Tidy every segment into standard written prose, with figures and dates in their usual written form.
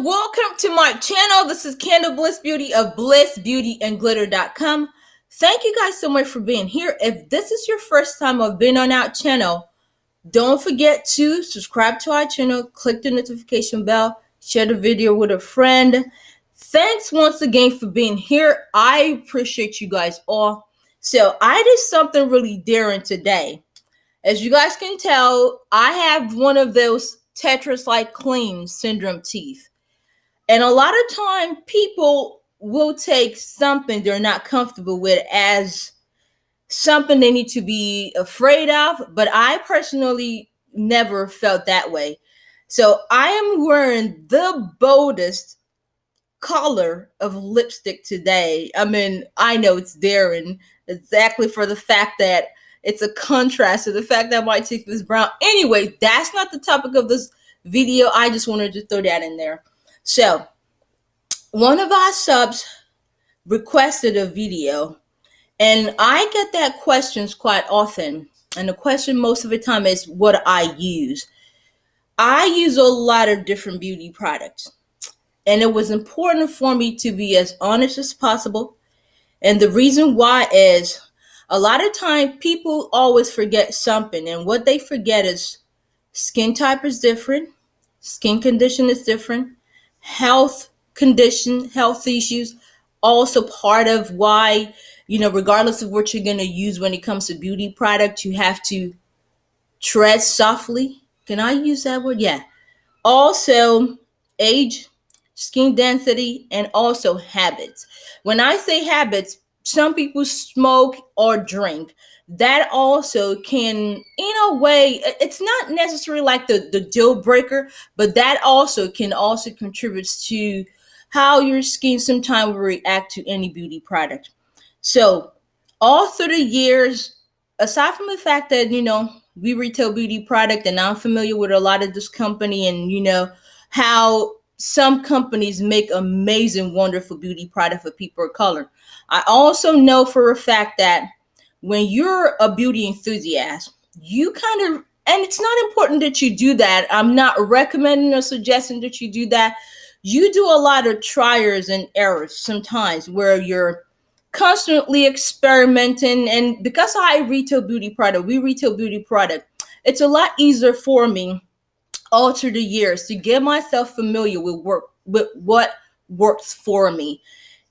welcome to my channel. This is Candle Bliss Beauty of blissbeautyandglitter.com. Thank you guys so much for being here. If this is your first time of being on our channel, don't forget to subscribe to our channel, click the notification bell, share the video with a friend. Thanks once again for being here. I appreciate you guys all. So I did something really daring today. As you guys can tell, I have one of those Tetris-like clean syndrome teeth. And a lot of time people will take something they're not comfortable with as something they need to be afraid of, but I personally never felt that way. So I am wearing the boldest color of lipstick today. I mean, I know it's daring exactly for the fact that it's a contrast to the fact that my teeth is brown. Anyway, that's not the topic of this video. I just wanted to throw that in there. So one of our subs requested a video, and I get that questions quite often. And the question most of the time is what I use. I use a lot of different beauty products, and it was important for me to be as honest as possible. And the reason why is a lot of time people always forget something, and what they forget is skin type is different, skin condition is different, health condition, health issues, also part of why, regardless of what you're going to use when it comes to beauty products, you have to tread softly. Can I use that word? Yeah. Also, age, skin density, and also habits. When I say habits, some people smoke or drink. That also can, in a way, it's not necessarily like the deal breaker, but that also can also contribute to how your skin sometimes will react to any beauty product. So all through the years, aside from the fact that, we retail beauty product and I'm familiar with a lot of this company and, how some companies make amazing, wonderful beauty product for people of color. I also know for a fact that when you're a beauty enthusiast, you kind of, and it's not important that you do that. I'm not recommending or suggesting that you do that. You do a lot of trials and errors sometimes where you're constantly experimenting. And because I retail beauty product, we retail beauty product, it's a lot easier for me all through the years to get myself familiar with what works for me.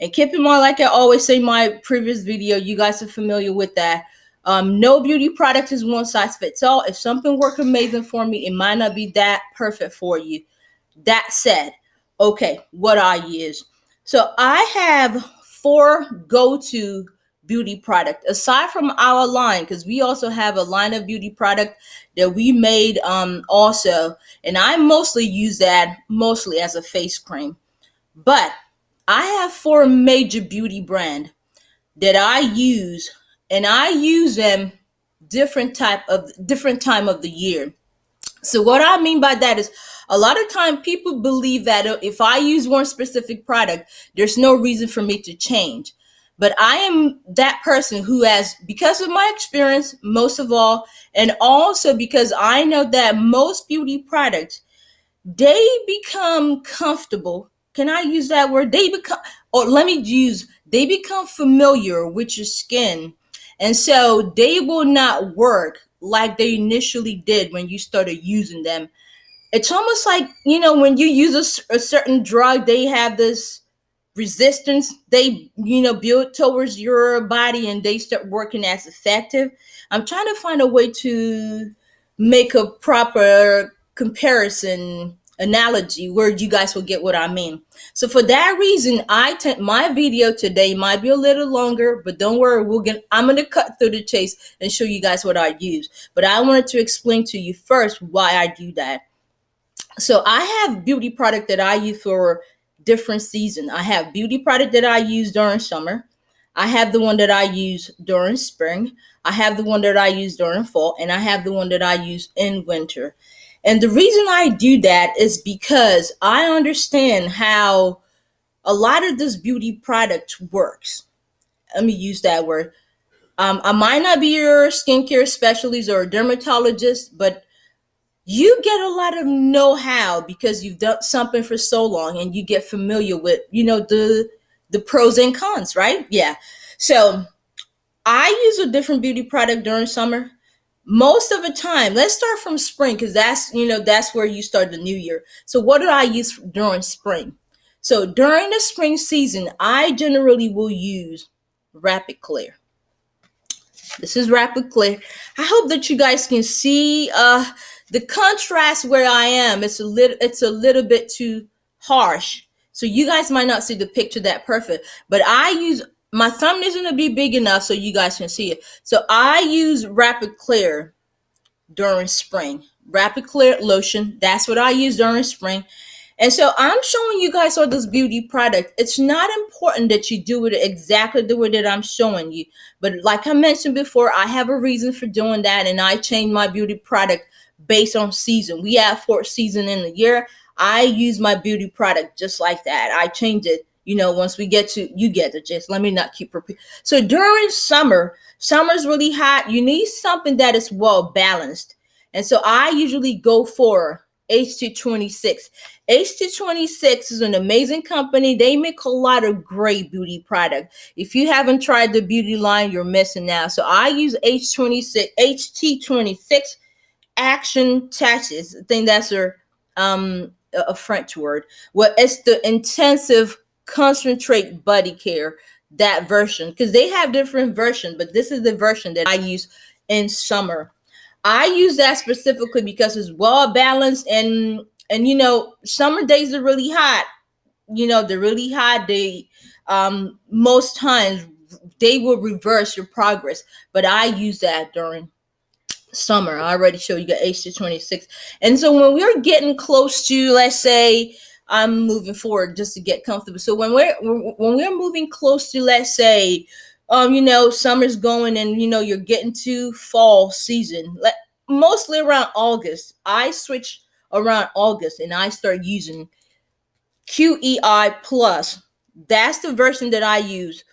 And keep in mind, like I always say in my previous video, you guys are familiar with that. No beauty product is one size fits all. If something works amazing for me, it might not be that perfect for you. That said, okay, what I use. So I have 4 go-to beauty product aside from our line, because we also have a line of beauty product that we made also, and I mostly use that mostly as a face cream. But I have 4 major beauty brand that I use, and I use them different time of the year. So what I mean by that is a lot of time people believe that if I use one specific product, there's no reason for me to change. But I am that person who has, because of my experience, most of all, and also because I know that most beauty products, they become comfortable. Can I use that word? They become familiar with your skin. And so they will not work like they initially did when you started using them. It's almost like, when you use a certain drug, they have this resistance they build towards your body and they start working as effective. I'm trying to find a way to make a proper comparison analogy where you guys will get what I mean. So for that reason, my video today might be a little longer, but don't worry, I'm going to cut through the chase and show you guys what I use. But I wanted to explain to you first why I do that. So I have beauty product that I use for different season. I have beauty product that I use during summer. I have the one that I use during spring. I have the one that I use during fall, and I have the one that I use in winter. And the reason I do that is because I understand how a lot of this beauty product works. Let me use that word. I might not be your skincare specialist or a dermatologist, but you get a lot of know-how because you've done something for so long and you get familiar with, the pros and cons, right? Yeah. So I use a different beauty product during summer. Most of the time, let's start from spring because that's where you start the new year. So what do I use during spring? So during the spring season, I generally will use Rapid Clear. This is Rapid Clear. I hope that you guys can see the contrast where I am. It's a little bit too harsh. So you guys might not see the picture that perfect, but I use my thumb isn't gonna be big enough so you guys can see it. So I use Rapid Clear during spring. Rapid Clear lotion. That's what I use during spring. And so I'm showing you guys all this beauty product. It's not important that you do it exactly the way that I'm showing you. But like I mentioned before, I have a reason for doing that. And I change my beauty product based on season. We have 4 seasons in the year. I use my beauty product just like that. I change it. Once we get to, you get the gist. Let me not keep repeating. So during summer's really hot. You need something that is well balanced. And so I usually go for HT26. HT26 is an amazing company. They make a lot of great beauty product. If you haven't tried the beauty line, you're missing out. So I use HT26 Action Touches. I think that's a French word. Well, it's the intensive concentrate body care, that version, because they have different versions, but this is the version that I use in summer. I use that specifically because it's well balanced, and summer days are really hot. They're really hot. They most times they will reverse your progress, but I use that during summer. I already showed you got HT26. And so when we're getting close to, let's say, I'm moving forward just to get comfortable. So when we're moving close to, let's say, summer's going and you're getting to fall season. Mostly around August. I switch around August and I start using QEI Plus. That's the version that I use.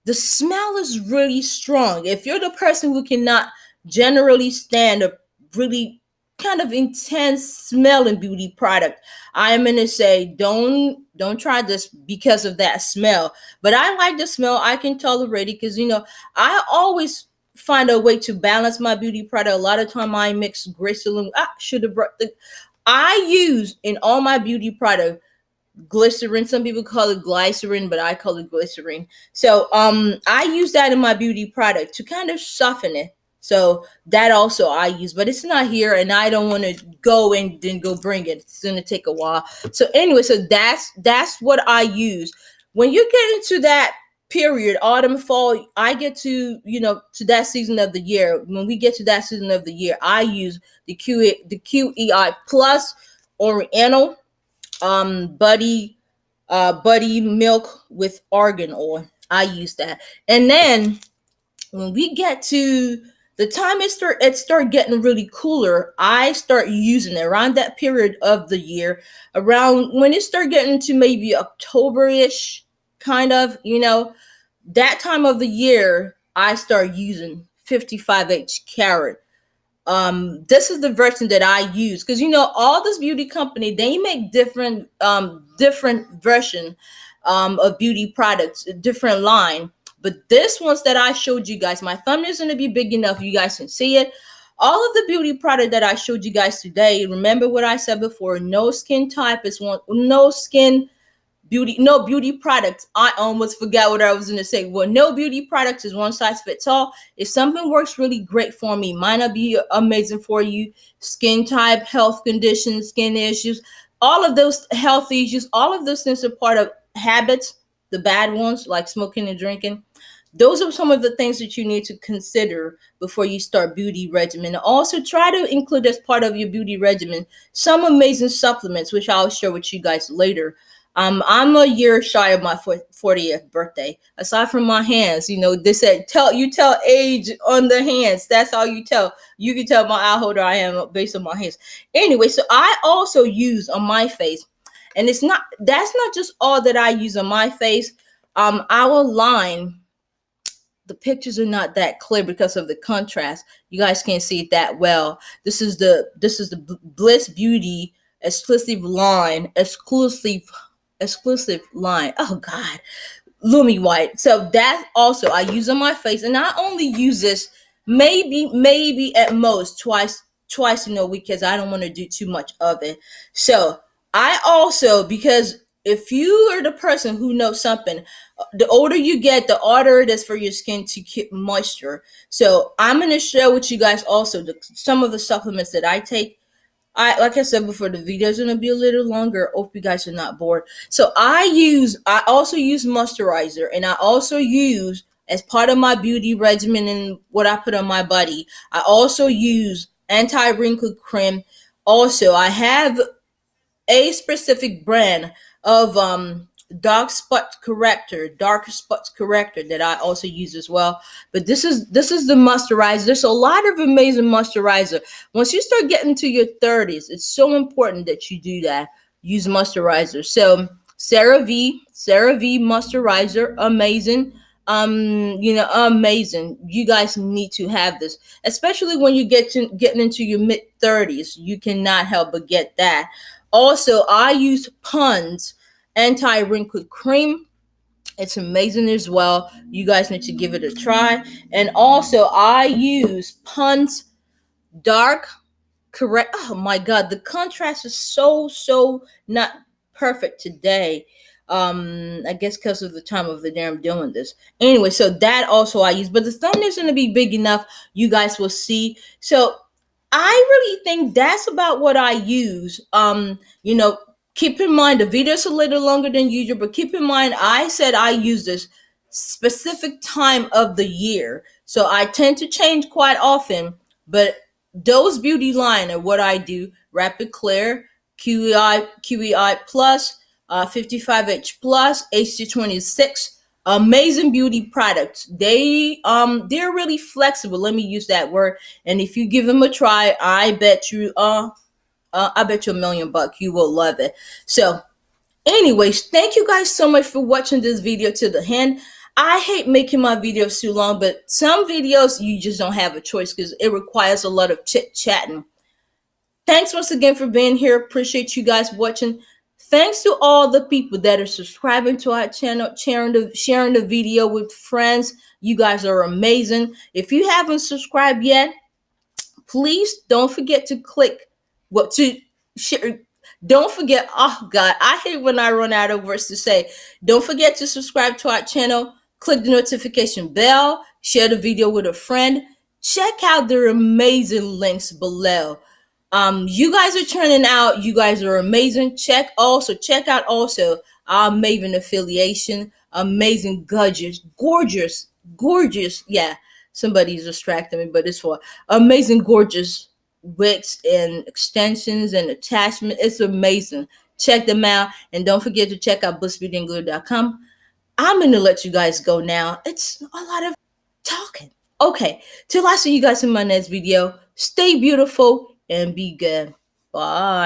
The smell is really strong. If you're the person who cannot generally stand a really kind of intense smelling beauty product, I'm gonna say don't try this because of that smell. But I like the smell. I can tolerate it because I always find a way to balance my beauty product. A lot of time I mix glycerin. I should have brought the. I use in all my beauty product glycerin. Some people call it glycerin, but I call it glycerin. So I use that in my beauty product to kind of soften it. So that also I use, but it's not here and I don't want to go and then go bring it. It's gonna take a while. So anyway, so that's what I use. When you get into that period, autumn, fall, I get to that season of the year. When we get to that season of the year, I use the QEI Plus Oriental buddy milk with argan oil. I use that. And then when we get to the time it start getting really cooler, I start using it around that period of the year, around when it start getting to maybe October-ish, kind of, that time of the year, I start using 55H carrot. This is the version that I use because all this beauty company, they make different version of beauty products, different line. But this ones that I showed you guys, my thumb isn't gonna be big enough you guys can see it. All of the beauty product that I showed you guys today, remember what I said before, no skin type is one, no beauty products. I almost forgot what I was going to say. Well, no beauty products is one size fits all. If something works really great for me, might not be amazing for you. Skin type, health conditions, skin issues, all of those health issues, all of those things are part of habits, the bad ones like smoking and drinking. Those are some of the things that you need to consider before you start beauty regimen. Also, try to include as part of your beauty regimen some amazing supplements, which I'll share with you guys later. I'm a year shy of my 40th birthday. Aside from my hands, they said tell age on the hands. That's how you tell. You can tell how old I am based on my hands. Anyway, so I also use on my face, and that's not just all that I use on my face. Our line, the pictures are not that clear because of the contrast. You guys can't see it that well. This is the Bliss Beauty exclusive line. Oh God, Lumi White. So that also I use on my face, and I only use this maybe at most twice in a week because I don't want to do too much of it. So I also, because if you are the person who knows something, the older you get, the harder it is for your skin to keep moisture. So I'm going to share with you guys also some of the supplements that I take. Like I said before, the video is gonna be a little longer. Hope you guys are not bored. So I also use moisturizer, and I also use, as part of my beauty regimen and what I put on my body, I also use anti-wrinkle cream. Also, I have a specific brand of dark spots corrector that I also use as well. But this is the moisturizer. There's a lot of amazing moisturizer. Once you start getting to your 30s, it's so important that you do that. Use moisturizer. So CeraVe moisturizer, amazing. Amazing. You guys need to have this, especially when you getting into your mid 30s. You cannot help but get that. Also, I use Pond's anti-wrinkle cream. It's amazing as well. You guys need to give it a try. And also, I use Pond's dark correct. Oh my God, the contrast is so not perfect today. I guess because of the time of the day I'm doing this. Anyway, so that also I use, but the thumbnail's gonna be big enough. You guys will see. So I really think that's about what I use. Keep in mind the video's a little longer than usual, but keep in mind I said I use this specific time of the year. So I tend to change quite often, but those beauty line are what I do. Rapid Clear, QEI Plus, 55H Plus, HT26. Amazing beauty products. They're really flexible. Let me use that word. And if you give them a try, I bet you $1,000,000 you will love it. So, anyways, thank you guys so much for watching this video to the end. I hate making my videos too long, but some videos you just don't have a choice because it requires a lot of chit chatting. Thanks once again for being here. Appreciate you guys watching. Thanks to all the people that are subscribing to our channel, sharing the video with friends. You guys are amazing. If you haven't subscribed yet, please don't forget to click what to share. Don't forget, oh God, I hate when I run out of words to say. Don't forget to subscribe to our channel, click the notification bell, share the video with a friend. Check out the amazing links below. You guys are turning out. You guys are amazing. Check out also our Maven affiliation. Amazing, gorgeous. Yeah, somebody's distracting me, but it's for amazing, gorgeous wigs and extensions and attachment. It's amazing. Check them out, and don't forget to check out blissbeautyandglitter.com. I'm gonna let you guys go now. It's a lot of talking. Okay, till I see you guys in my next video. Stay beautiful and be good. Bye.